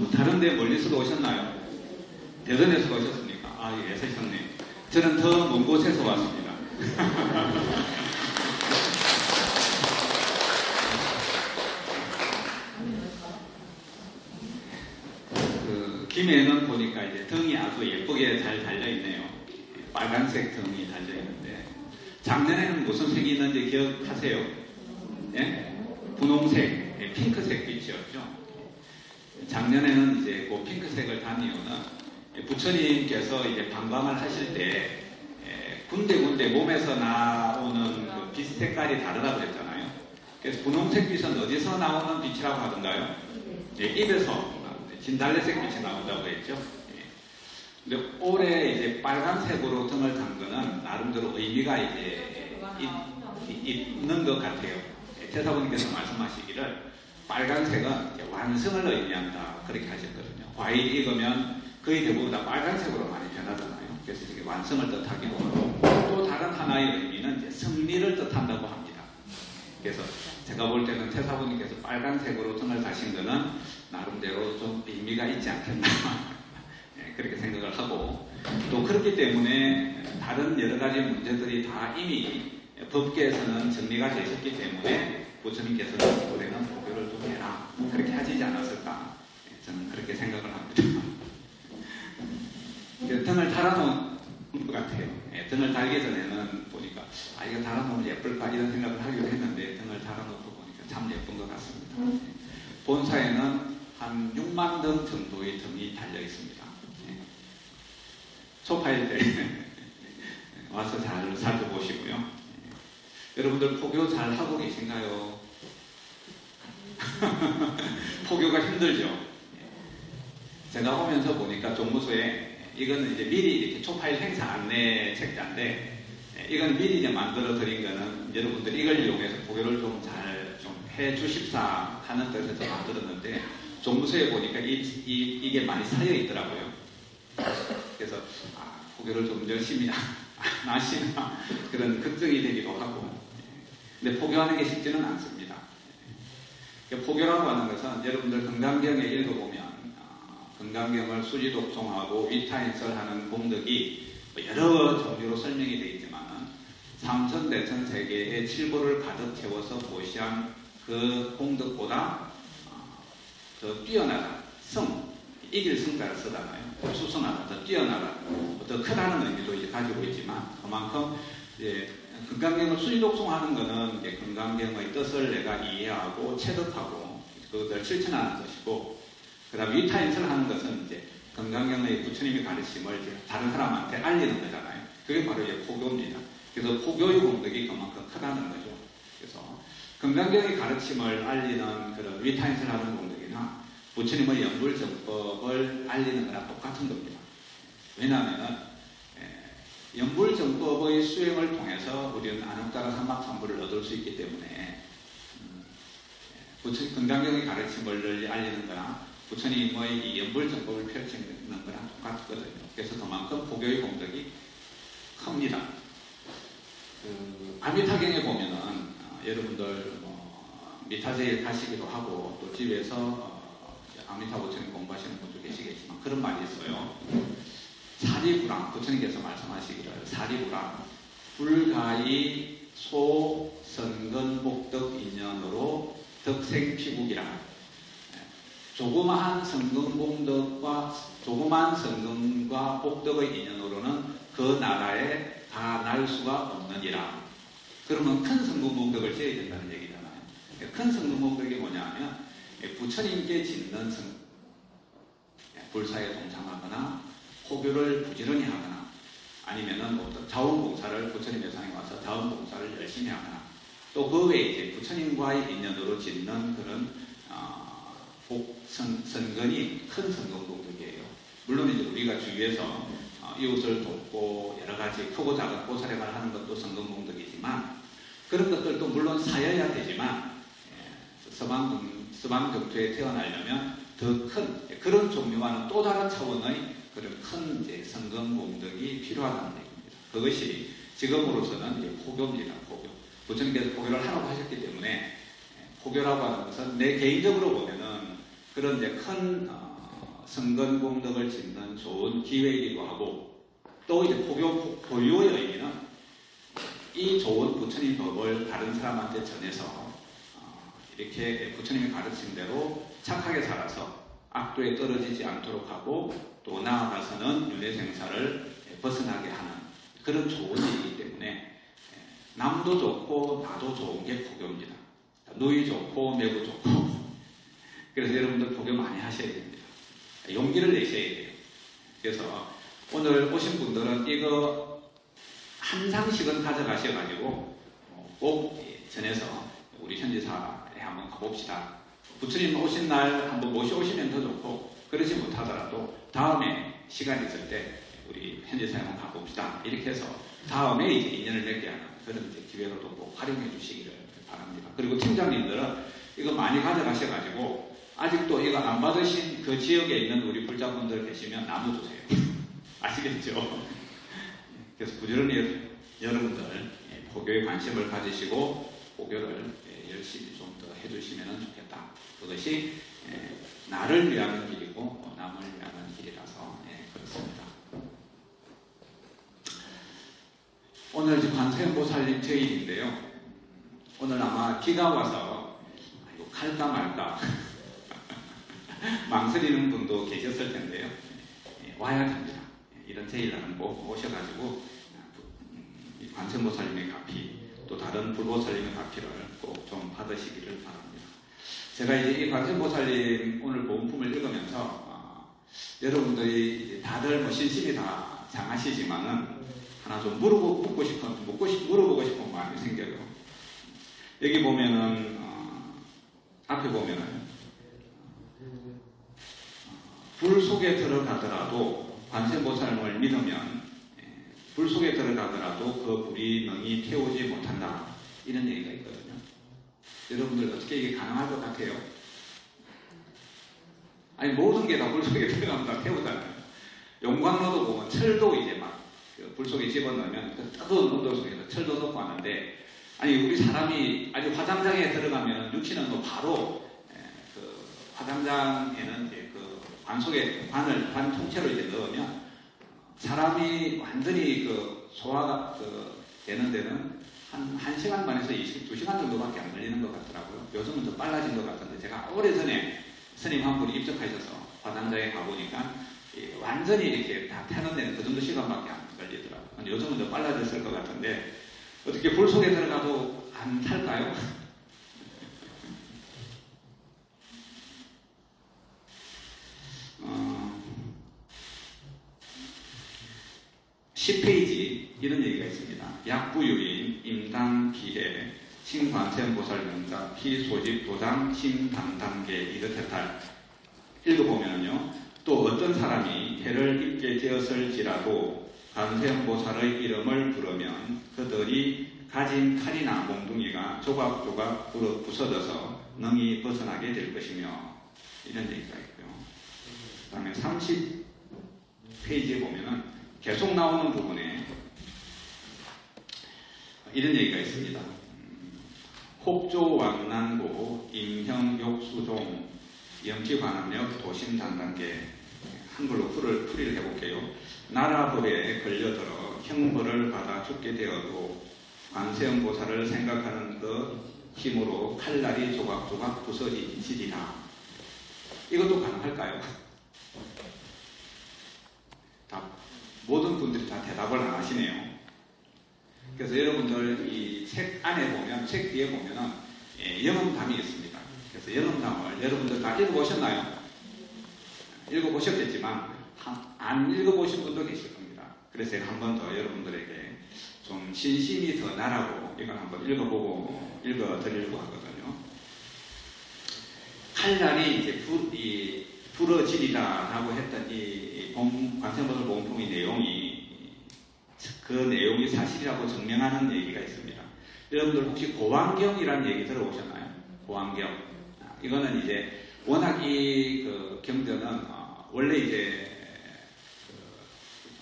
뭐 다른데 멀리서도 오셨나요? 대전에서 오셨습니까? 아, 예, 서셨네요. 저는 더 먼 곳에서 왔습니다. 그 김해는 보니까 이제 등이 아주 예쁘게 잘 달려있네요. 빨간색 등이 달려있는데, 작년에는 무슨 색이 있는지 기억하세요? 예? 분홍색, 예, 핑크색 빛이었죠. 작년에는 이제 그 핑크색을 단 이유는 부처님께서 이제 방광을 하실 때 군데군데 몸에서 나오는 그 빛 색깔이 다르다고 그랬잖아요. 그래서 분홍색 빛은 어디서 나오는 빛이라고 하던가요? 예, 입에서 진달래색 빛이 나온다고 했죠. 예. 근데 올해 이제 빨간색으로 등을 단 거는 나름대로 의미가 이제 있는 것 같아요. 태사부님께서 말씀하시기를 빨간색은 완성을 의미한다 그렇게 하셨거든요. 과일 익으면 거의 대부분 다 빨간색으로 많이 변하잖아요. 그래서 이게 완성을 뜻하기도 하고 또 다른 하나의 의미는 이제 승리를 뜻한다고 합니다. 그래서 제가 볼 때는 태사부님께서 빨간색으로 등을 다신 거는 나름대로 좀 의미가 있지 않겠나 네, 그렇게 생각을 하고 또 그렇기 때문에 다른 여러 가지 문제들이 다 이미 법계에서는 정리가 되셨기 때문에 부처님께서는 올해는 법요를 좀 해라 그렇게 하시지 않았을까 저는 그렇게 생각을 합니다. 등을 달아놓은 것 같아요. 등을 달기 전에는 보니까 이거 달아놓으면 예쁠까 이런 생각을 하기도 했는데 등을 달아놓고 보니까 참 예쁜 것 같습니다. 본사에는 한 6만 등 정도의 등이 달려 있습니다. 초파일 때 와서 잘 살펴보시고요. 여러분들 포교 잘 하고 계신가요? 포교가 힘들죠. 제가 오면서 보니까 종무소에 이거는 이제 미리 이렇게 초파일 행사 안내 책자인데 이건 미리 이제 만들어 드린 거는 여러분들이 이걸 이용해서 포교를 좀 잘 좀 해 주십사 하는 뜻에서 만들었는데 종무소에 보니까 이게 많이 쌓여 있더라고요. 그래서 포교를 좀 열심히 안 하시나 그런 걱정이 되기도 하고 근데 포교하는 게 쉽지는 않습니다. 포교라고 하는 것은 여러분들 건강경에 읽어보면 건강경을 수지독송하고 위타인설하는 공덕이 여러 종류로 설명이 되어 있지만 삼천대천 세계의 칠보를 가득 채워서 보시한 그 공덕보다 더 뛰어나다 이길 성자를 쓰잖아요. 수성하다, 더 뛰어나다, 더 크다는 의미도 이제 가지고 있지만 그만큼 이제 건강경을 수지독송하는 것은 이제 건강경의 뜻을 내가 이해하고 체득하고 그것을 실천하는 것이고, 그 다음에 위타인설을 하는 것은 이제 건강경의 부처님의 가르침을 이제 다른 사람한테 알리는 거잖아요. 그게 바로 이제 포교입니다. 그래서 포교의 공덕이 그만큼 크다는 거죠. 그래서 건강경의 가르침을 알리는 그런 위타인설을 하는 공덕이나 부처님의 연불정법을 알리는 거랑 똑같은 겁니다. 왜냐하면은 연불정법의 수행을 통해서 우리는 안옥다가 삼박삼부를 얻을 수 있기 때문에 건강경의 가르침을 알리는 거나 부처님의 이 연불정법을 펼치는 거랑 똑같거든요. 그래서 그만큼 포교의 공덕이 큽니다. 아미타경에 보면은 여러분들 미타제에 가시기도 하고 또 집에서 아미타 부처님 공부하시는 분도 계시겠지만 그런 말이 있어요. 사리불랑 부처님께서 말씀하시기를 사리불랑 불가이 소선근복덕 인연으로 덕생피국이라 조그마한 성근과 복덕의 인연으로는 그 나라에 다 날 수가 없느니라. 그러면 큰 성근복덕을 지어야 된다는 얘기잖아요. 큰 성근복덕이 뭐냐면 부처님께 짓는 불사에 동참하거나 포교를 부지런히 하거나 아니면은 어떤 자원봉사를 부처님의 상에 와서 자원봉사를 열심히 하거나 또 그 외에 이제 부처님과의 인연으로 짓는 그런 선근이 큰 성근복덕이에요. 물론 이제 우리가 주위에서 이웃을 돕고 여러 가지 크고 작은 보살행을 하는 것도 성근복덕이지만 그런 것들도 물론 사여야 되지만 서방경투에 태어나려면 더 큰 그런 종류와는 또 다른 차원의 그런 큰 성근복덕이 필요하다는 얘기입니다. 그것이 지금으로서는 이제 포교입니다. 포교. 부처님께서 포교를 하라고 하셨기 때문에 포교라고 하는 것은 내 개인적으로 보면은 그런 이제 큰 성근공덕을 짓는 좋은 기회이기도 하고, 또 이제 포교 보유의 의미는 이 좋은 부처님 법을 다른 사람한테 전해서 이렇게 부처님이 가르친 대로 착하게 살아서 악도에 떨어지지 않도록 하고, 또 나아가서는 윤회생사를 벗어나게 하는 그런 좋은 일이기 때문에 남도 좋고 나도 좋은 게 포교입니다. 누이 좋고 매부 좋고. 그래서 여러분들 포교 많이 하셔야 됩니다. 용기를 내셔야 돼요. 그래서 오늘 오신 분들은 이거 한 상씩은 가져가셔가지고 꼭 전해서 우리 현지사에 한번 가봅시다. 부처님 오신 날 한번 모셔오시면 더 좋고, 그러지 못하더라도 다음에 시간 있을 때 우리 현지사에 한번 가봅시다. 이렇게 해서 다음에 이제 인연을 맺게 하는 그런 이제 기회로도 꼭 활용해 주시기를 바랍니다. 그리고 팀장님들은 이거 많이 가져가셔가지고 아직도 이거 안 받으신 그 지역에 있는 우리 불자분들 계시면 나눠주세요. 아시겠죠? 그래서 부지런히 여러분들 포교에 관심을 가지시고 포교를 열심히 좀 더 해주시면 좋겠다. 그것이 나를 위하는 길이고 남을 위하는 길이라서 그렇습니다. 오늘 관세음보살님 제일인데요. 오늘 아마 비가 와서 갈까 말까 망설이는 분도 계셨을 텐데요. 와야 됩니다. 이런 제일날은 꼭 오셔가지고 관세음보살님의 가피, 또 다른 불보살님의 가피를 꼭 좀 받으시기를 바랍니다. 제가 이제 이 관세음보살님 오늘 본품을 읽으면서 여러분들이 다들 뭐 신심이 다 장하시지만은 하나 좀 물어보고 싶은 마음이 생겨요. 여기 보면은 앞에 보면은 불 속에 들어가더라도 관세음보살님을 믿으면 불 속에 들어가더라도 그 불이 능히 태우지 못한다. 이런 얘기가 있거든요. 여러분들 어떻게 이게 가능할 것 같아요? 아니 모든 게 다 불 속에 들어가면 다 태우잖아요. 용광로도 보면 철도 이제 막 불 속에 집어넣으면 그 뜨거운 온도 속에서 철도 넣고 하는데, 아니 우리 사람이 아주 화장장에 들어가면 육신은 뭐 바로 그 화장장에는 이제 그 관 속에 관 통째로 이제 넣으면 사람이 완전히 그 소화가 되는 데는 한 1시간 반에서 2시간 정도밖에 안 걸리는 것 같더라고요. 요즘은 더 빨라진 것 같은데, 제가 오래전에 스님 한 분이 입적하셔서 화장장에 가보니까 완전히 이렇게 다 타는 데는 그 정도 시간밖에 안 걸리더라고요. 요즘은 더 빨라졌을 것 같은데, 어떻게 불 속에 들어가도 안 탈까요? 10페이지 이런 얘기가 있습니다. 약부유인, 임당기해, 신관세음보살명자, 피소집, 도장, 심당단계, 이렇게탈 읽어보면요. 또 어떤 사람이 해를 입게 되었을지라도 관세음보살의 이름을 부르면 그들이 가진 칼이나 몽둥이가 조각조각 부서져서 능히 벗어나게 될 것이며, 이런 얘기가 있고요. 그 다음에 30페이지에 보면은 계속 나오는 부분에 이런 얘기가 있습니다. 혹조왕난고 임형욕수종 염치관음력 도심단단계, 한글로 풀이를 해볼게요. 나라법에 걸려들어 형벌을 받아 죽게 되어도 관세음보살을 생각하는 그 힘으로 칼날이 조각조각 부서지리라. 이것도 가능할까요? 모든 분들이 다 대답을 안 하시네요. 그래서 여러분들 이 책 안에 보면, 책 뒤에 보면은 영험담이 있습니다. 그래서 영험담을 여러분들 다 읽어보셨나요? 읽어보셨겠지만 안 읽어보신 분도 계실 겁니다. 그래서 제가 한 번 더 여러분들에게 좀 신심이 더 나라고 이걸 한번 읽어드리려고 하거든요. 칼날이 이제 부러지리라라고 했던 이 관세음보살 본품의 내용이, 그 내용이 사실이라고 증명하는 얘기가 있습니다. 여러분들 혹시 고왕경이라는 얘기 들어보셨나요? 고왕경. 이거는 이제 워낙 그 경전은 원래 이제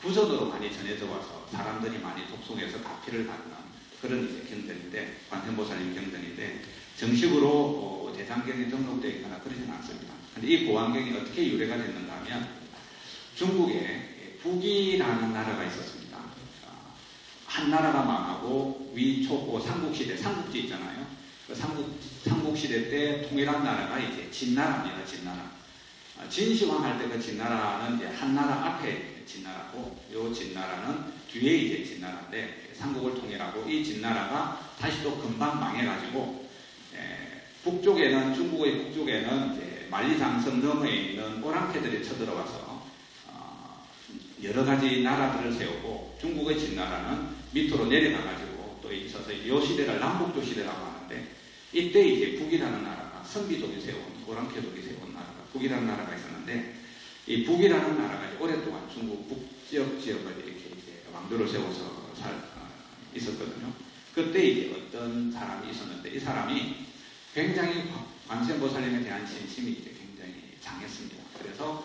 구전으로 많이 전해져 와서 사람들이 많이 독송해서 가피를 받는 그런 이제 경전인데, 관세음보살님 경전인데 정식으로 대장경에 등록되어 있거나 그러지는 않습니다. 근데 근데 이 고환경이 어떻게 유래가 됐는가 하면 중국에 북이라는 나라가 있었습니다. 한 나라가 망하고 위초고 삼국시대, 삼국지 있잖아요. 그 삼국시대 때 통일한 나라가 이제 진나라입니다. 진나라. 진시황 할 때 그 진나라는 이제 한나라 앞에 진나라고, 요 진나라는 뒤에 이제 진나라인데, 삼국을 통일하고 이 진나라가 다시 또 금방 망해가지고, 북쪽에는, 중국의 북쪽에는 이제 만리장성 너머에 있는 오랑캐들이 쳐들어와서, 여러 가지 나라들을 세우고, 중국의 진나라는 밑으로 내려가가지고 또 있어서 이 시대를 남북조 시대라고 하는데, 이때 이제 북이라는 나라가 선비족이 세운, 오랑캐족이 세운 나라가 북이라는 나라가 있었는데, 이 북이라는 나라가 오랫동안 중국 북지역 지역을 이렇게 이제 왕조를 세워서 있었거든요. 그때 이제 어떤 사람이 있었는데, 이 사람이 굉장히 관세음보살님에 대한 신심이 이제 굉장히 강했습니다. 그래서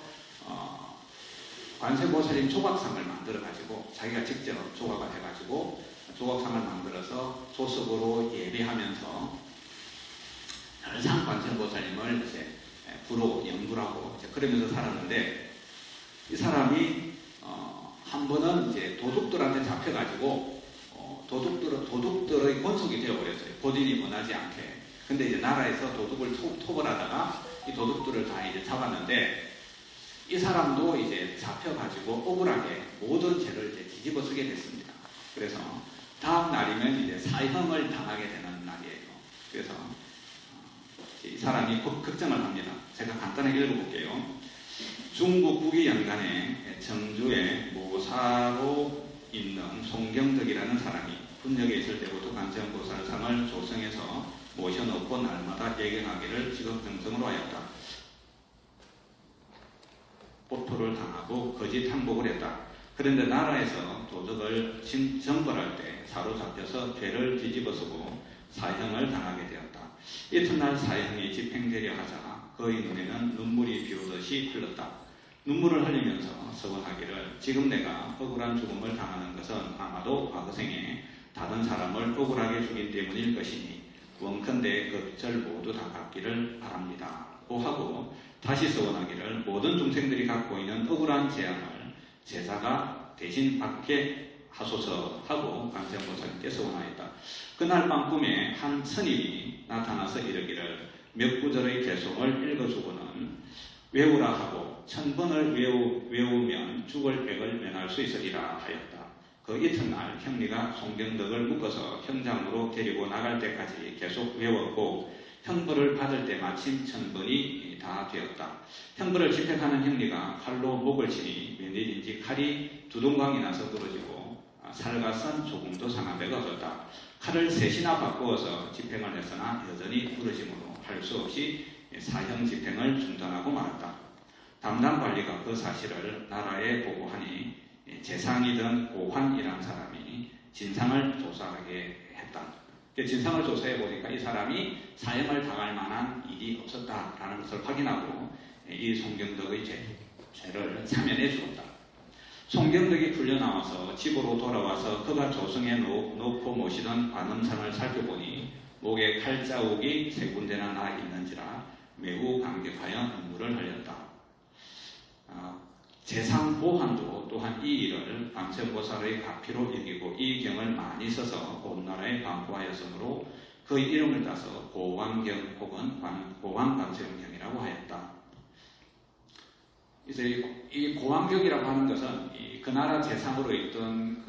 관세음보살님 조각상을 만들어가지고 자기가 직접 조각을 해가지고 조각상을 만들어서 조석으로 예배하면서 항상 관세음보살님을 이제 부로 연구하고 이제 그러면서 살았는데, 이 사람이 한 번은 이제 도둑들한테 잡혀가지고 도둑들의 권속이 되어버렸어요. 본인이 원하지 않게. 근데 이제 나라에서 도둑을 토벌하다가 이 도둑들을 다 이제 잡았는데, 이 사람도 이제 잡혀가지고 억울하게 모든 죄를 이제 뒤집어 쓰게 됐습니다. 그래서 다음 날이면 이제 사형을 당하게 되는 날이에요. 그래서 이 사람이 걱정을 합니다. 제가 간단하게 읽어볼게요. 중국 북위 연간에 청주에 모사로 있는 송경덕이라는 사람이 분역에 있을 때부터 관세음보살상을 조성해서 모셔놓고 날마다 예경하기를 직업병성으로 하였다. 포토를 당하고 거짓 항복을 했다. 그런데 나라에서 도적을 정벌할 때 사로잡혀서 죄를 뒤집어쓰고 사형을 당하게 되었다. 이튿날 사형이 집행되려 하자 그의 눈에는 눈물이 비오듯이 흘렀다. 눈물을 흘리면서 서원하기를 지금 내가 억울한 죽음을 당하는 것은 아마도 과거생에 다른 사람을 억울하게 죽인 때문일 것이니 원컨대 그 절 모두 다 갚기를 바랍니다. 고 하고 다시 서원하기를 모든 중생들이 갖고 있는 억울한 재앙을 제사가 대신 받게 하소서 하고 관세음보살님께 서원하였다. 그날 밤 꿈에 한 스님이 나타나서 이르기를 몇 구절의 개송을 읽어주고는 외우라 하고 1000번을 외우면 죽을 백을 면할 수 있으리라 하였다. 그 이튿날 형리가 송경덕을 묶어서 현장으로 데리고 나갈 때까지 계속 외웠고 형벌을 받을 때 마침 1000번이 다 되었다. 형벌을 집행하는 형리가 칼로 목을 치니 웬일인지 칼이 두둥강이 나서 부러지고 살갗은 조금도 상한 데가 없었다. 칼을 3시나 바꾸어서 집행을 했으나 여전히 부러짐으로 할 수 없이 사형 집행을 중단하고 말았다. 담당 관리가 그 사실을 나라에 보고하니 재상이던 고환이라는 사람이 진상을 조사하게 했다. 진상을 조사해 보니까 이 사람이 사형을 당할 만한 일이 없었다라는 것을 확인하고 이 송경덕의 죄를 사면해 주었다. 송경덕이 풀려나와서 집으로 돌아와서 그가 조성해 놓고 모시던 관음상을 살펴보니 목에 칼자국이 3군데나 나 있는지라 매우 감격하여 눈물을 흘렸다. 재상 보환도 또한 이 일을 관세음보살의 가피로 여기고 이 경을 많이 써서 온 나라에 광고하였으므로 그의 이름을 따서 고환경 혹은 고환관세음경이라고 하였다. 이제 이 고환경이라고 하는 것은 그 나라 재상으로 있던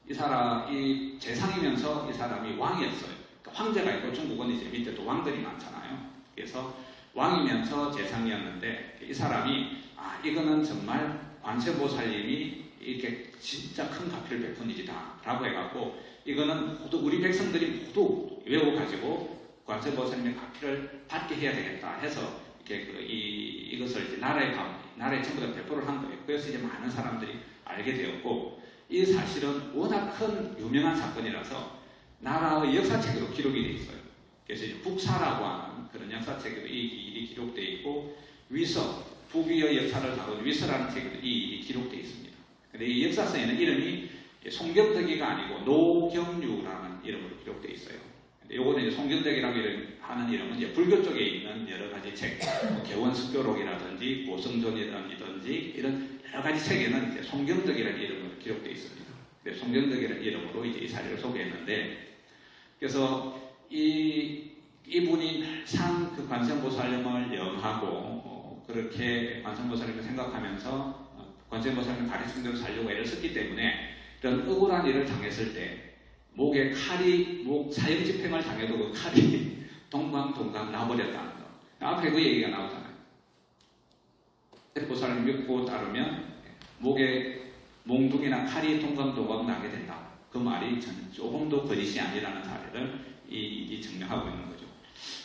이 재상이면서 이 사람이 왕이었어요. 그러니까 황제가 있고 중국은 이제 밑에 또 왕들이 많잖아요. 그래서 왕이면서 재상이었는데 이 사람이 이거는 정말 관세음보살님이 이렇게 진짜 큰 가피를 베푼 일이다 라고 해갖고 이거는 모두 우리 백성들이 모두 외워가지고 관세음보살님의 가피를 받게 해야 되겠다 해서 이렇게 이것을 이제 나라에 전부 다 배포를 한 거예요. 그래서 이제 많은 사람들이 알게 되었고 이 사실은 워낙 큰 유명한 사건이라서 나라의 역사책으로 기록이 되어 있어요. 그래서 이제 북사라고 하는 그런 역사책에도 이 일이 기록되어 있고 위서 북위의 역사를 다룬 위서라는 책에도 이 일이 기록되어 있습니다. 근데 이 역사서에는 이름이 송경덕이가 아니고 노경유라는 이름으로 기록되어 있어요. 근데 요거는 이제 송경덕이라고 하는 이름은 이제 불교 쪽에 있는 여러 가지 책, 개원 습교록이라든지 고성전이라든지 이런 여러 가지 책에는 이제 송경덕이라는 이름으로 기록되어 있습니다. 송경덕이라는 이름으로 이제 이 사례를 소개했는데, 그래서 이분이 항상 그 관세음보살님을 영하고 그렇게 관세음보살님을 생각하면서 관세음보살님 가르침대로 살려고 애를 썼기 때문에 이런 억울한 일을 당했을 때 목에 칼이 사형집행을 당해도 그 칼이 동강 나버렸다는 거. 앞에 그 얘기가 나오잖아요. 보살님 믿고 따르면 목에 몽둥이나 칼이 동강 나게 된다. 그 말이 저는 조금도 거짓이 아니라는 사례를 이 증명하고 있는 거죠.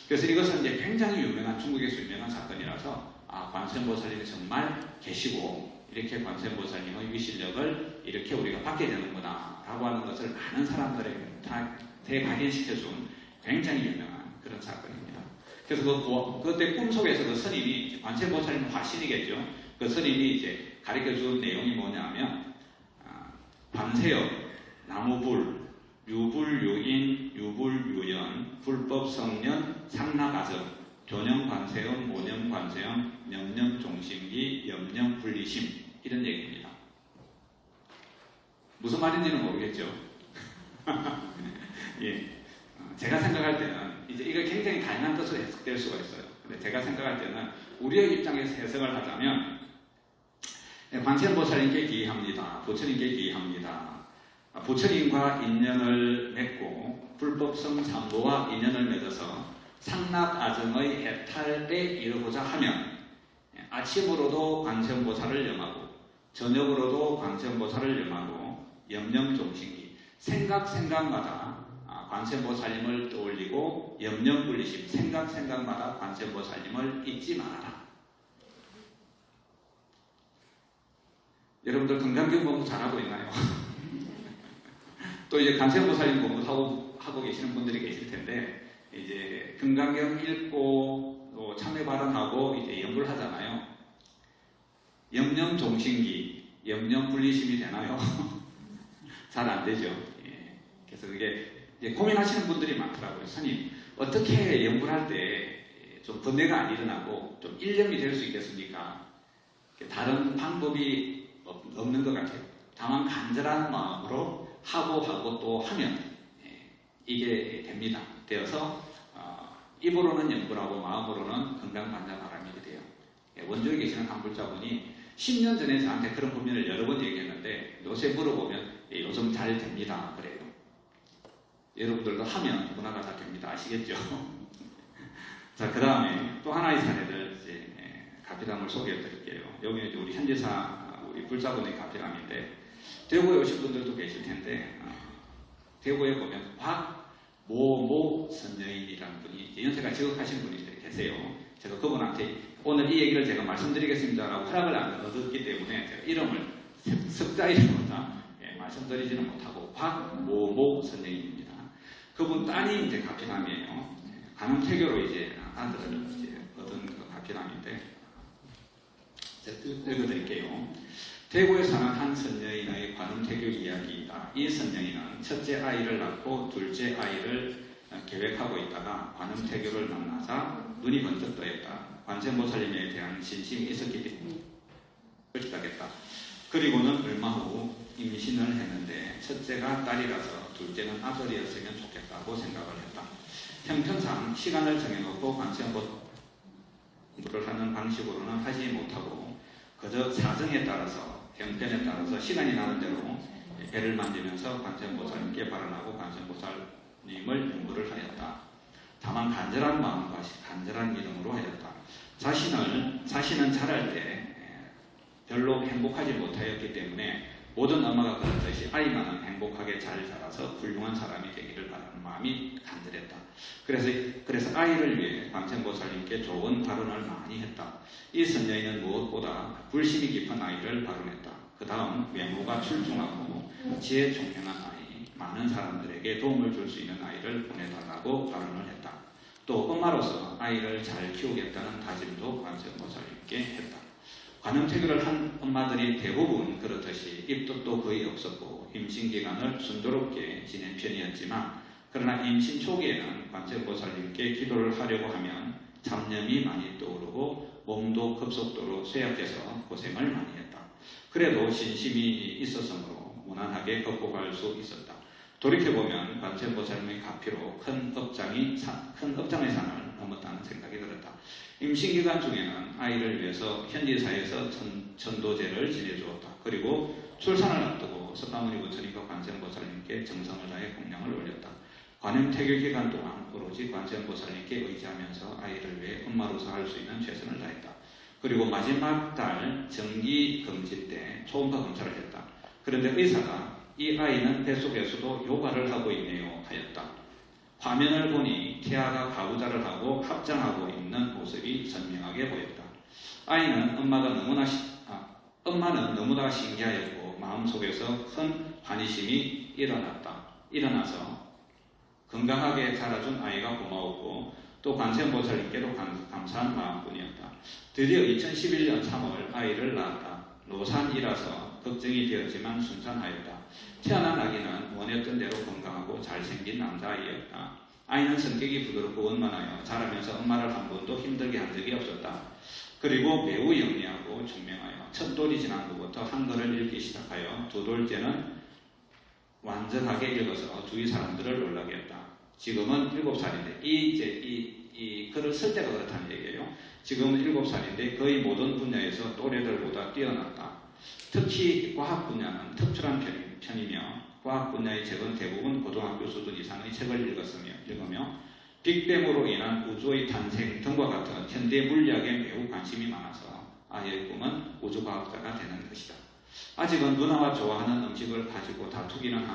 그래서 이것은 이제 굉장히 유명한, 중국에서 유명한 사건이라서 관세음보살님이 정말 계시고 이렇게 관세음보살님의 위실력을 이렇게 우리가 받게 되는구나 라고 하는 것을 많은 사람들에게 다 대박인시켜준 굉장히 유명한 그런 사건입니다. 그래서 그때 꿈속에서 그 스님이, 관세음보살님은 화신이겠죠. 그 스님이 이제 가르쳐준 내용이 뭐냐면, 관세음, 나무불, 유불유인, 유불유연, 불법성년, 상락아정, 교념관세음, 모념관세음, 명령종심기, 염령분리심, 이런 얘기입니다. 무슨 말인지는 모르겠죠. 예. 제가 생각할 때는 이제 이거 굉장히 다양한 뜻으로 해석될 수가 있어요. 근데 제가 생각할 때는 우리의 입장에서 해석을 하자면, 관세음보살님께 기합니다. 부처님께 기합니다. 부처님과 인연을 맺고 불법성 삼보와 인연을 맺어서 상락아정의 해탈에 이르고자 하면 아침으로도 관세음보살을 염하고 저녁으로도 관세음보살을 염하고 염령종신기, 생각마다 관세음보살님을 떠올리고 염령분리심, 생각마다 관세음보살님을 잊지 말아라. 여러분들 금강경 공부 잘하고 있나요? 또 이제 관세음보살님 공부하고 계시는 분들이 계실 텐데, 이제 금강경 읽고 또 참회 발언하고 이제 연구를 하잖아요. 염령종신기, 염령분리심이 되나요? 잘 안 되죠. 예. 그래서 그게 이제 고민하시는 분들이 많더라고요. 스님, 어떻게 연구를 할 때 좀 번뇌가 안 일어나고 좀 일념이 될 수 있겠습니까? 다른 방법이 없는 것 같아요. 다만 간절한 마음으로 하고 또 하면 이게 됩니다. 되어서 입으로는 연구하고 마음으로는 건강반자바람이 돼요. 원주에 계시는 한 불자분이 10년 전에 저한테 그런 고민을 여러 번 얘기했는데 요새 물어보면 요즘 잘 됩니다. 그래요. 여러분들도 하면 문화가 다 됩니다. 아시겠죠? 자, 그 다음에 또 하나의 사례를 이제 가피담을 소개해 드릴게요. 여기는 우리 현지사 우리 불자분의 가피담인데, 대구에 오신 분들도 계실 텐데, 대구에 보면 박모모 선녀인이라는 분이 연세가 지극하신 분이 계세요. 제가 그분한테 오늘 이 얘기를 제가 말씀드리겠습니다라고 허락을 안 얻었기 때문에 제가 이름을 석자 이름으로 말씀드리지는 못하고 박모모 선녀인입니다. 그분 따님이 이제 가피남이에요. 간음태교로 이제 아들을 이제 얻은 그 가피남인데, 제가 읽어드릴게요. 대구에 사는 한 선녀인의 관음태교 이야기이다. 이 선녀인은 첫째 아이를 낳고 둘째 아이를 계획하고 있다가 관음태교를 만나자 눈이 번쩍 떠있다. 관세음보살님에 대한 신심이 있었기 때문에 시작했다. 그리고는 얼마 후 임신을 했는데 첫째가 딸이라서 둘째는 아들이었으면 좋겠다고 생각을 했다. 형편상 시간을 정해놓고 관세음보살을 하는 방식으로는 하지 못하고 그저 사정에 따라서, 형편에 따라서 시간이 나는 대로 배를 만지면서 관세음보살님께 발언하고 관세음보살님을 연구를 하였다. 다만 간절한 마음과 간절한 믿음으로 하였다. 자신은 자랄 때 별로 행복하지 못하였기 때문에 모든 엄마가 그렇듯이 아이만은 행복하게 잘 자라서 훌륭한 사람이 되기를 바라는 마음이 간절했다. 그래서 아이를 위해 관세음보살님께 좋은 발언을 많이 했다. 이 선녀인은 무엇보다 불심이 깊은 아이를 발언했다. 그 다음 외모가 출중하고 지혜 총명한 아이, 많은 사람들에게 도움을 줄 수 있는 아이를 보내달라고 발언을 했다. 또 엄마로서 아이를 잘 키우겠다는 다짐도 관세음보살님께 했다. 관음태교를 한 엄마들이 대부분 그렇듯이 입덧도 거의 없었고 임신기간을 순조롭게 지낸 편이었지만, 그러나 임신 초기에는 관세음보살님께 기도를 하려고 하면 잡념이 많이 떠오르고 몸도 급속도로 쇠약해서 고생을 많이 했다. 그래도 신심이 있었으므로 무난하게 극복할 수 있었다. 돌이켜보면 관세음보살님의 가피로 큰 업장의 산을 넘었다는 생각이 들었다. 임신기간 중에는 아이를 위해서 현지사에서 천도제를 지내주었다. 그리고 출산을 앞두고 석가모니 부처님과 관세음보살님께 정성을 다해 공양을 올렸다. 관음태교 기간 동안 오로지 관세음보살님께 의지하면서 아이를 위해 엄마로서 할 수 있는 최선을 다했다. 그리고 마지막 달 정기검진 때 초음파 검사를 했다. 그런데 의사가 이 아이는 뱃속에서도 요가를 하고 있네요 하였다. 화면을 보니 태아가 가부좌를 하고 합장하고 있는 모습이 선명하게 보였다. 아이는 엄마는 너무나 신기하였고 마음속에서 큰 환희심이 일어나서 건강하게 자라준 아이가 고마웠고 또 관세음보살님께도 감사한 마음뿐이었다. 드디어 2011년 3월 아이를 낳았다. 노산이라서 걱정이 되었지만 순산하였다. 태어난 아기는 원했던 대로 건강하고 잘생긴 남자아이였다. 아이는 성격이 부드럽고 원만하여 자라면서 엄마를 한 번도 힘들게 한 적이 없었다. 그리고 매우 영리하고 총명하여 첫 돌이 지난 후부터 한글을 읽기 시작하여 두 돌째는 완전하게 읽어서 주위 사람들을 놀라게 했다. 지금은 7살인데 이 글을 쓸 때가 그렇다는 얘기예요. 지금은 7살인데 거의 모든 분야에서 또래들보다 뛰어났다. 특히 과학 분야는 특출한 편이며 과학 분야의 책은 대부분 고등학교 수준 이상의 책을 읽으며 빅뱅으로 인한 우주의 탄생 등과 같은 현대 물리학에 매우 관심이 많아서 아이의 꿈은 우주과학자가 되는 것이다. 아직은 누나와 좋아하는 음식을 가지고 다투기는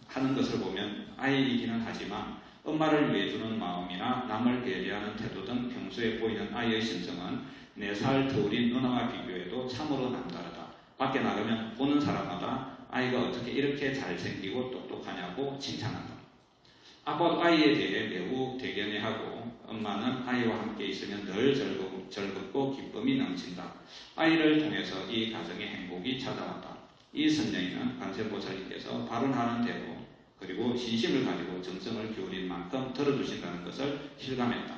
하는 것을 보면 아이이기는 하지만 엄마를 위해주는 마음이나 남을 배려하는 태도 등 평소에 보이는 아이의 심성은 4살 터울인 누나와 비교해도 참으로 남다르다. 밖에 나가면 보는 사람마다 아이가 어떻게 이렇게 잘생기고 똑똑하냐고 칭찬한다. 아빠도 아이에 대해 매우 대견해하고 엄마는 아이와 함께 있으면 늘 즐겁고 기쁨이 넘친다. 아이를 통해서 이 가정의 행복이 찾아왔다. 이 선녀인은 관세음보살님께서 발언하는 대로 그리고 신심을 가지고 정성을 기울인 만큼 들어주신다는 것을 실감했다.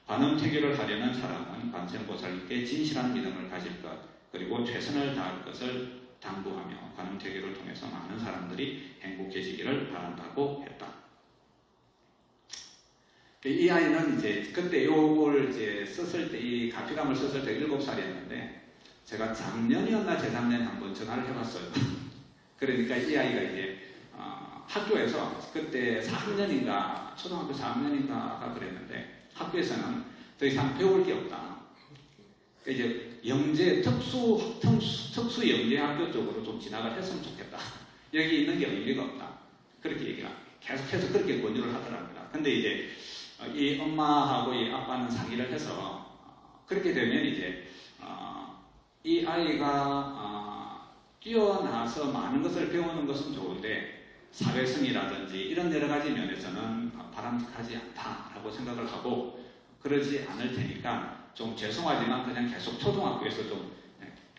관음태교를 하려는 사람은 관세음보살님께 진실한 믿음을 가질 것 그리고 최선을 다할 것을 당부하며 관음태교를 통해서 많은 사람들이 행복해지기를 바란다고 했다. 이 아이는 이제 그때 요걸 이제 썼을 때 이 가피감을 썼을 때 7살이었는데 제가 작년이었나 재작년에 한번 전화를 해봤어요. 그러니까 이 아이가 이제 학교에서 그때 4학년인가 초등학교 4학년인가가 그랬는데 학교에서는 더 이상 배울 게 없다. 이제 영재 특수 영재 학교 쪽으로 좀 진학을 했으면 좋겠다. 여기 있는 게 의미가 없다. 그렇게 얘기가 계속해서 그렇게 권유를 하더랍니다. 근데 이제 이 엄마하고 이 아빠는 상의를 해서 그렇게 되면 이제 이 아이가 뛰어나서 많은 것을 배우는 것은 좋은데 사회성이라든지 이런 여러 가지 면에서는 바람직하지 않다라고 생각을 하고 그러지 않을 테니까 좀 죄송하지만 그냥 계속 초등학교에서 좀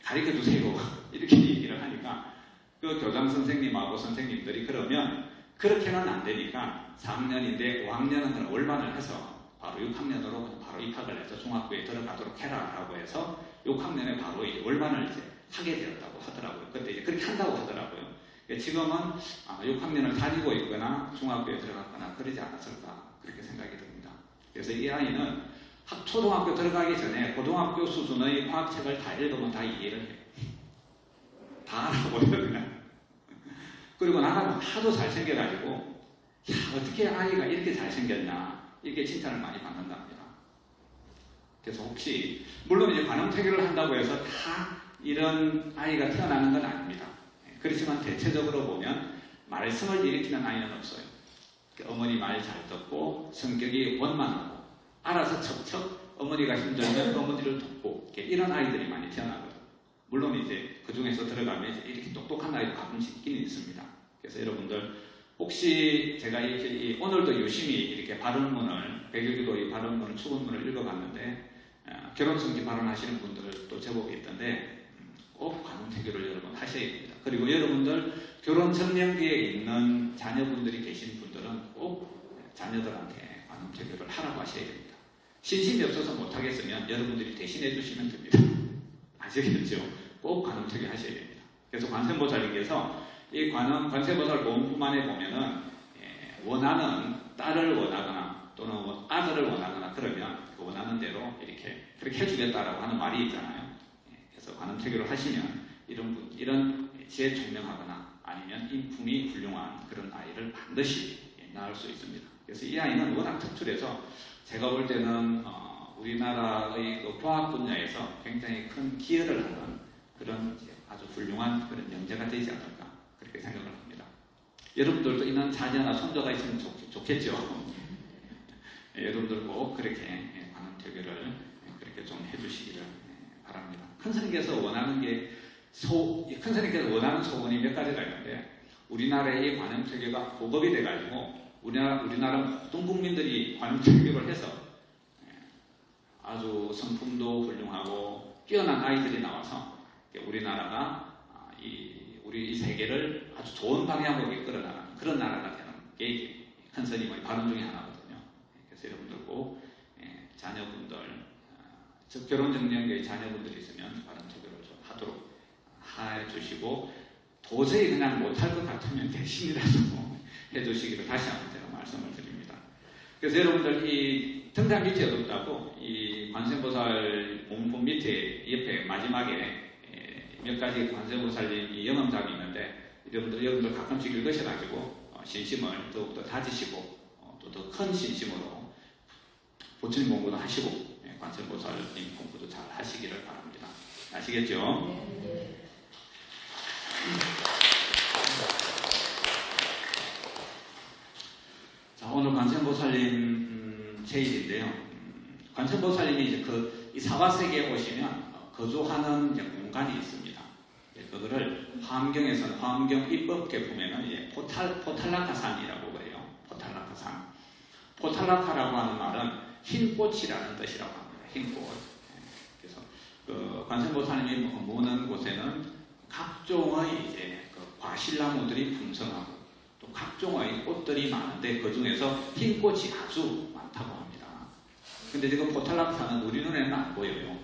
가르쳐 주세요. 이렇게 얘기를 하니까 그 교장 선생님하고 선생님들이 그러면 그렇게는 안 되니까 4학년인데 5학년은 월반을 해서 바로 6학년으로 바로 입학을 해서 중학교에 들어가도록 해라라고 해서 6학년에 바로 이제 월반을 이제 하게 되었다고 하더라고요. 그때 이제 그렇게 한다고 하더라고요. 지금은 6학년을 다니고 있거나 중학교에 들어갔거나 그러지 않았을까 그렇게 생각이 듭니다. 그래서 이 아이는 초등학교 들어가기 전에 고등학교 수준의 과학책을 다 읽으면 다 이해를 해요. 다 알아보여요 그냥. 그리고 나가면 하도 잘생겨가지고 야 어떻게 아이가 이렇게 잘생겼냐 이렇게 칭찬을 많이 받는답니다. 그래서 혹시 물론 이제 관음태교를 한다고 해서 다 이런 아이가 태어나는 건 아닙니다. 그렇지만 대체적으로 보면 말씀을 일으키는 아이는 없어요. 어머니 말 잘 듣고 성격이 원만하고 알아서 척척 어머니가 힘들면 어머니를 돕고 이런 아이들이 많이 태어나거든요. 물론 이제 그 중에서 들어가면 이제 이렇게 똑똑한 아이도 가끔씩 있긴 있습니다. 그래서 여러분들 혹시 제가 이렇게 오늘도 유심히 이렇게 발언문을 백일기도의 발언문을 축원문을 읽어봤는데 결혼성기 발언하시는 분들도 제법 있던데 꼭 관음태교를 여러분 하셔야 됩니다. 그리고 여러분들 결혼 적령기에 있는 자녀분들이 계신 분들은 꼭 자녀들한테 관음태교를 하라고 하셔야 됩니다. 신심이 없어서 못하겠으면 여러분들이 대신해 주시면 됩니다. 아시겠죠? 꼭 관음특위 하셔야 됩니다. 그래서 관세음보살님께서 이 관세음보살 모음품안에 보면은 원하는 딸을 원하거나 또는 아들을 원하거나 그러면 그 원하는 대로 이렇게 그렇게 해주겠다라고 하는 말이 있잖아요. 그래서 관음특위를 하시면 이런 지혜 총명하거나 아니면 인품이 훌륭한 그런 아이를 반드시 낳을 수 있습니다. 그래서 이 아이는 워낙 특출해서 제가 볼 때는 우리나라의 그 과학 분야에서 굉장히 큰 기여를 하는 그런 아주 훌륭한 그런 영재가 되지 않을까 그렇게 생각을 합니다. 여러분들도 이런 자녀나 손자가 있으면 좋겠죠. 여러분들 꼭 그렇게 관음특위를 그렇게 좀 해주시기를 바랍니다. 큰 스님께서 원하는 큰 스님께서 원하는 소원이 몇 가지가 있는데 우리나라의 이 관음특위가 보급이 돼가지고 우리나라 모든 국민들이 관음특위를 해서 아주 성품도 훌륭하고 뛰어난 아이들이 나와서 우리나라가 우리 이 세계를 아주 좋은 방향으로 이끌어나가는 그런 나라가 되는 게 큰 스님의 바람 중에 하나거든요. 그래서 여러분들 꼭 자녀분들, 즉 결혼정년기의 자녀분들이 있으면 관음특위를 좀 하도록 해주시고 도저히 그냥 못할 것 같으면 대신이라도 해주시기를 다시 한번 제가 말씀을 드립니다. 그래서 여러분들 이 등단 밑에 어둡다고 이 관세음보살 몸품 밑에 옆에 마지막에 몇 가지 관세음보살님 영음답이 있는데 여러분들 가끔씩 읽으셔가지고 신심을 더욱더 다지시고 또 더 큰 신심으로 부처님 공부도 하시고 관세음보살님 공부도 잘 하시기를 바랍니다. 아시겠죠? 네. 자, 오늘 관세음보살님 제일인데요. 관세음보살님이 이제 이 사바세계에 오시면 거주하는 이제 공간이 있습니다. 그거를 화엄경에서는 화엄경 입법계 보면은 이제 포탈라카산이라고 그래요. 포탈라카산. 포탈라카라고 하는 말은 흰 꽃이라는 뜻이라고 합니다. 흰 꽃. 그래서 관세음보살님이 모는 곳에는 각종의 이제 과실나무들이 풍성하고 또 각종의 꽃들이 많은데 그 중에서 흰 꽃이 아주 많다고 합니다. 근데 지금 포탈라카산은 우리 눈에는 안 보여요.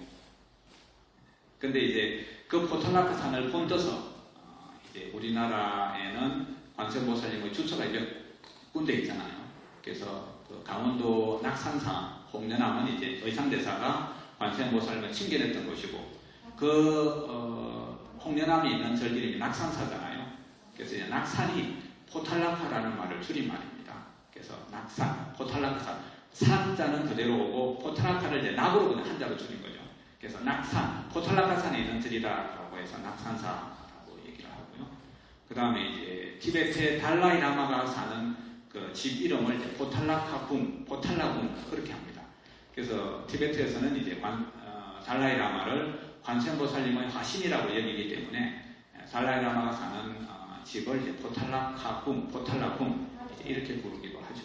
근데 이제 그 포탈라카산을 본떠서 이제 우리나라에는 관세음보살님의 주처가 몇 군데 있잖아요. 그래서 그 강원도 낙산사 홍련암은 이제 의상대사가 관세음보살님을 칭견했던 곳이고 홍련암이 있는 절길이 낙산사잖아요. 그래서 이제 낙산이 포탈라카라는 말을 줄인 말입니다. 그래서 낙산, 포탈라카산, 산자는 그대로 오고 포탈라카를 이제 낙으로 그냥 한자로 줄인 거죠. 그래서 낙산, 포탈라카산에 있는 절이다라고 해서 낙산사라고 얘기를 하고요. 그 다음에 이제 티베트의 달라이 라마가 사는 그 집 이름을 이제 포탈라카궁, 포탈라궁 그렇게 합니다. 그래서 티베트에서는 이제 달라이 라마를 관세음보살님의 화신이라고 여기기 때문에 달라이 라마가 사는 집을 이제 포탈라카궁, 포탈라궁 이렇게 부르기도 하죠.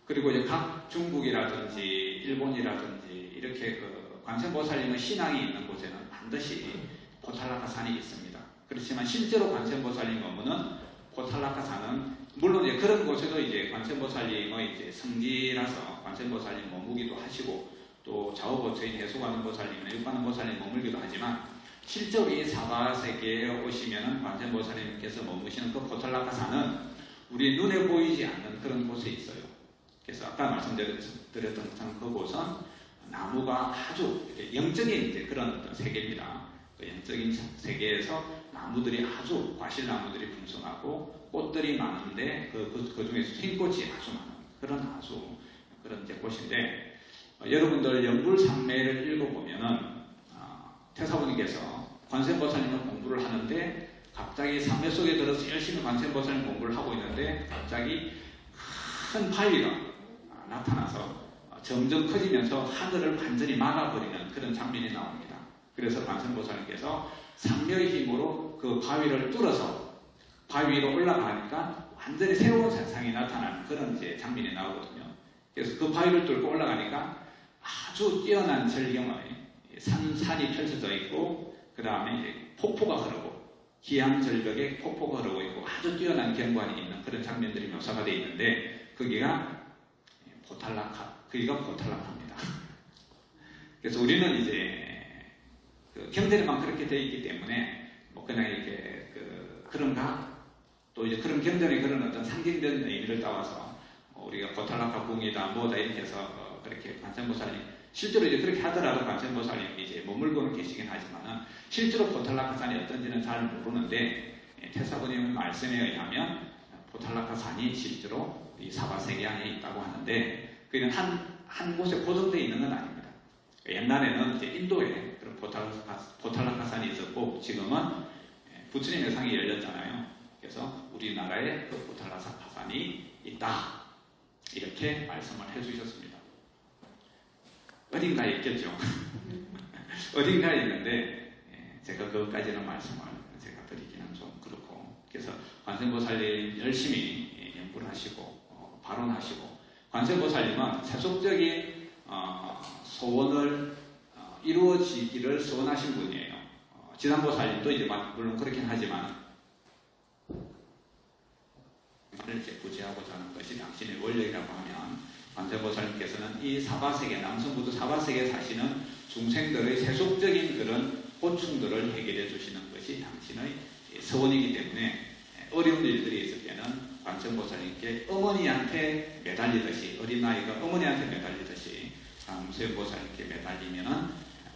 그리고 이제 각 중국이라든지 일본이라든지 이렇게 관세음보살님의 신앙이 있는 곳에는 반드시 포탈라카산이 있습니다. 그렇지만 실제로 관세음보살님 업무는 포탈라카산은 물론 이제 그런 곳에도 이제 관세음보살님의 이제 성지라서 관세음보살님 머무기도 하시고 또 좌우보처인 해수관음보살님이나 육관음보살님 머물기도 하지만 실제로 이 사바세계에 오시면은 관세음보살님께서 머무시는 그 포탈라카산은 우리 눈에 보이지 않는 그런 곳에 있어요. 그래서 아까 말씀드렸던 것처럼 그곳은 나무가 아주 영적인 이제 그런 어떤 세계입니다. 그 영적인 세계에서 나무들이 아주 과실나무들이 풍성하고 꽃들이 많은데 그 중에서 흰꽃이 아주 많은 그런 그런 이제 곳인데 여러분들 영불상매를 읽어보면은 태사부님께서 관세음보살님을 공부를 하는데 갑자기 상매 속에 들어서 열심히 관세음보살님 공부를 하고 있는데 갑자기 큰 바위가 나타나서 점점 커지면서 하늘을 완전히 막아버리는 그런 장면이 나옵니다. 그래서 관세음보살님께서 상묘의 힘으로 그 바위를 뚫어서 바위 위로 올라가니까 완전히 새로운 세상이 나타나는 그런 이제 장면이 나오거든요. 그래서 그 바위를 뚫고 올라가니까 아주 뛰어난 절경의 산이 펼쳐져 있고 그 다음에 이제 폭포가 흐르고 기암절벽에 폭포가 흐르고 있고 아주 뛰어난 경관이 있는 그런 장면들이 묘사가 되어 있는데 거기가 포탈라카 거기가 포탈락합니다. 그래서 우리는 이제 그 경전에만 그렇게 되어 있기 때문에 뭐 그냥 이렇게 그런가? 또 이제 그런 경전에 그런 어떤 상징된 의미를 따와서 우리가 포탈락하 궁이다 뭐다 이렇게 해서 그렇게 관세음보살님 실제로 이제 그렇게 하더라도 관세음보살님이 이제 머물고는 계시긴 하지만은 실제로 포탈락하산이 어떤지는 잘 모르는데 태사부님 말씀에 의하면 포탈락하산이 실제로 이 사바세계 안에 있다고 하는데 그는 한 곳에 고정되어 있는 건 아닙니다. 옛날에는 이제 인도에 그런 포탈락하산이 있었고 지금은 부처님의 상이 열렸잖아요. 그래서 우리나라에 그 포탈락하산이 있다. 이렇게 말씀을 해주셨습니다. 어딘가에 있겠죠. 어딘가에 있는데 제가 그것까지는 말씀을 제가 드리기는 좀 그렇고 그래서 관세음보살님 열심히 연구를 하시고 발언하시고 관세음보살님은 세속적인 소원을 이루어지기를 소원하신 분이에요. 지상보살님도 이제 물론 그렇긴 하지만 이제 구제하고자 하는 것이 당신의 원력이라고 하면 관세음보살님께서는 이 사바세계 남성부도 사바세계에 사시는 중생들의 세속적인 그런 고충들을 해결해 주시는 것이 당신의 서원이기 때문에 어려운 일들이 있을 때는 관세음보살님께 어머니한테 매달리듯이 어린 아이가 어머니한테 매달리듯이 관세음보살님께 매달리면은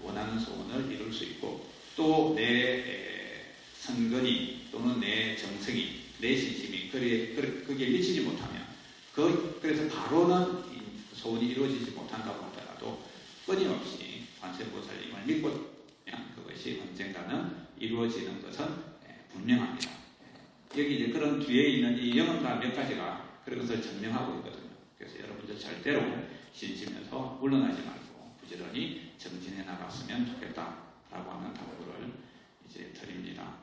원하는 소원을 이룰 수 있고 또 내 선근이 또는 내 정성이 내 신심이 거기에 미치지 못하면 그래서 바로는 소원이 이루어지지 못한다고 하더라도 끊임없이 관세음보살님을 믿고 그것이 언젠가는 이루어지는 것은 분명합니다. 여기 이제 그런 뒤에 있는 이 영언가 몇 가지가 그런 것을 증명하고 있거든요. 그래서 여러분들 절대로 신심에서 물러나지 말고 부지런히 정진해 나갔으면 좋겠다라고 하는 당부를 이제 드립니다.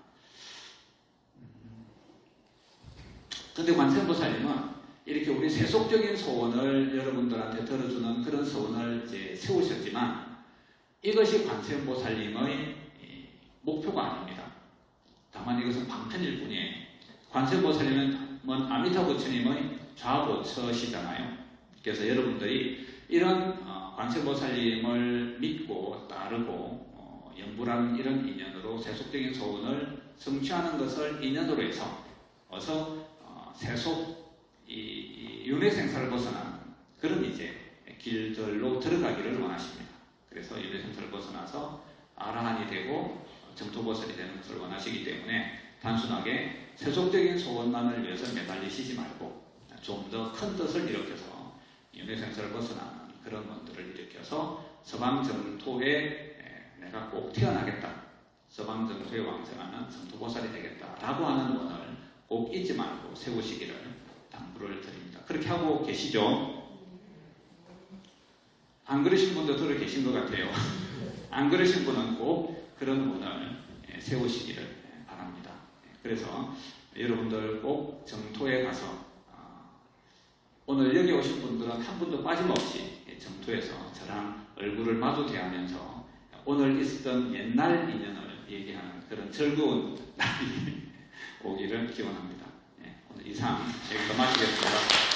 근데 관세음보살님은 이렇게 우리 세속적인 소원을 여러분들한테 들어주는 그런 소원을 이제 세우셨지만 이것이 관세음보살님의 목표가 아닙니다. 다만 이것은 방편일 뿐이에요. 관세음보살님은 아미타 부처님의 좌보처시잖아요. 그래서 여러분들이 이런 관세음보살님을 믿고 따르고 연불하는 이런 인연으로 세속적인 소원을 성취하는 것을 인연으로 해서 어서 세속 이 윤회생사를 벗어난 그런 이제 길들로 들어가기를 원하십니다. 그래서 윤회생사를 벗어나서 아라한이 되고 정토보살이 되는 것을 원하시기 때문에 단순하게 세속적인 소원만을 위해서 매달리시지 말고 좀 더 큰 뜻을 일으켜서 윤회생사를 벗어나는 그런 원들을 일으켜서 서방정토에 내가 꼭 태어나겠다. 서방정토에 왕생하는 정토보살이 되겠다라고 하는 원을 꼭 잊지 말고 세우시기를 당부를 드립니다. 그렇게 하고 계시죠? 안 그러신 분도 들어 계신 것 같아요. 안 그러신 분은 꼭 그런 원을 세우시기를 바랍니다. 그래서 여러분들 꼭 정토에 가서 오늘 여기 오신 분들은 한 분도 빠짐없이 정토에서 저랑 얼굴을 마주 대하면서 오늘 있었던 옛날 인연을 얘기하는 그런 즐거운 날이 오기를 기원합니다. 오늘 이상 여기서 마치겠습니다.